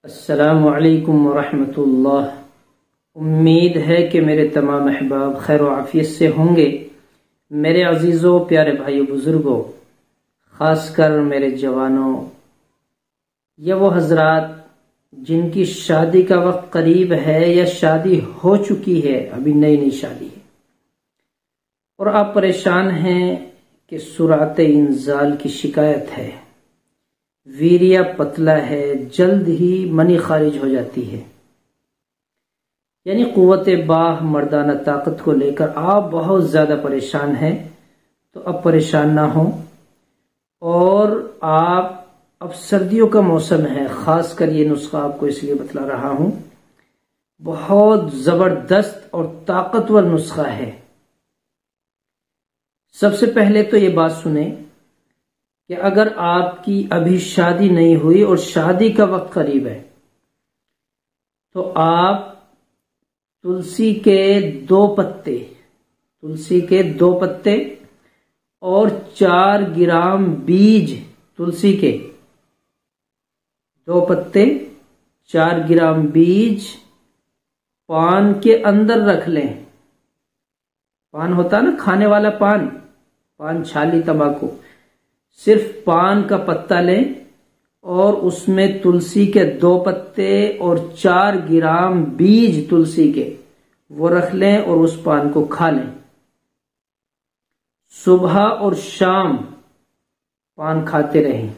अस्सलामु अलैकुम वरहमतुल्लाह। उम्मीद है कि मेरे तमाम अहबाब खैर व आफियत से होंगे। मेरे अजीज़ों, प्यारे भाइयों, बुजुर्गों, खासकर मेरे जवानों या वो हजरात जिनकी शादी का वक्त करीब है या शादी हो चुकी है, अभी नई नई शादी है और आप परेशान हैं कि सुरात इंजाल की शिकायत है, वीर्य पतला है, जल्द ही मनी खारिज हो जाती है, यानी कुव्वत बाह मर्दाना ताकत को लेकर आप बहुत ज्यादा परेशान हैं। तो अब परेशान ना हो। और आप अब सर्दियों का मौसम है, खासकर ये नुस्खा आपको इसलिए बतला रहा हूं, बहुत जबरदस्त और ताकतवर नुस्खा है। सबसे पहले तो ये बात सुने कि अगर आपकी अभी शादी नहीं हुई और शादी का वक्त करीब है तो आप तुलसी के 2 पत्ते और 4 ग्राम बीज, तुलसी के 2 पत्ते 4 ग्राम बीज पान के अंदर रख लें। पान होता ना खाने वाला पान, छाली तंबाकू, सिर्फ पान का पत्ता लें और उसमें तुलसी के 2 पत्ते और 4 ग्राम बीज तुलसी के वो रख लें और उस पान को खा लें। सुबह और शाम पान खाते रहें।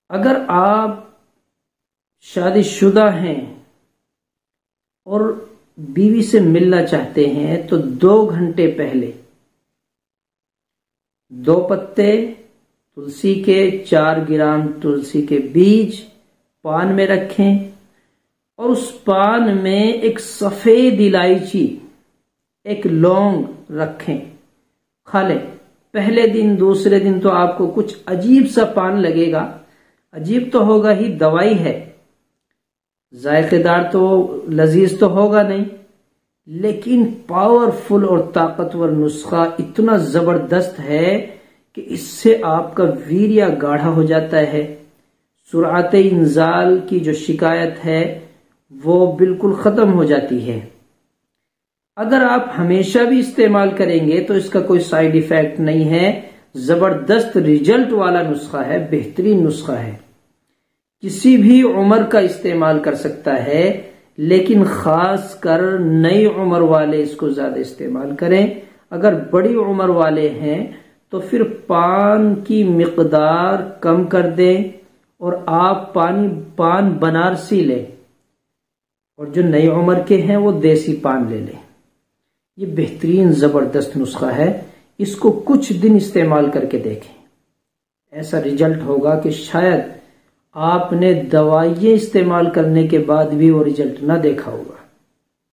अगर आप शादीशुदा हैं और बीवी से मिलना चाहते हैं तो 2 घंटे पहले 2 पत्ते तुलसी के, 4 ग्राम तुलसी के बीज पान में रखें और उस पान में एक सफेद इलायची, एक लौंग रखें, खा लें। पहले दिन दूसरे दिन तो आपको कुछ अजीब सा पान लगेगा, अजीब तो होगा ही, दवाई है, जायकेदार तो लजीज तो होगा नहीं, लेकिन पावरफुल और ताकतवर नुस्खा इतना जबरदस्त है कि इससे आपका वीर्य गाढ़ा हो जाता है। सुरात इंजाल की जो शिकायत है वो बिल्कुल खत्म हो जाती है। अगर आप हमेशा भी इस्तेमाल करेंगे तो इसका कोई साइड इफेक्ट नहीं है। जबरदस्त रिजल्ट वाला नुस्खा है, बेहतरीन नुस्खा है, किसी भी उम्र का इस्तेमाल कर सकता है, लेकिन खास कर नई उम्र वाले इसको ज्यादा इस्तेमाल करें। अगर बड़ी उम्र वाले हैं तो फिर पान की मिकदार कम कर दें और आप पान बनारसी लें और जो नई उम्र के हैं वो देसी पान ले लें। ये बेहतरीन जबरदस्त नुस्खा है, इसको कुछ दिन इस्तेमाल करके देखें, ऐसा रिजल्ट होगा कि शायद आपने दवाइयां इस्तेमाल करने के बाद भी वो रिजल्ट ना देखा होगा।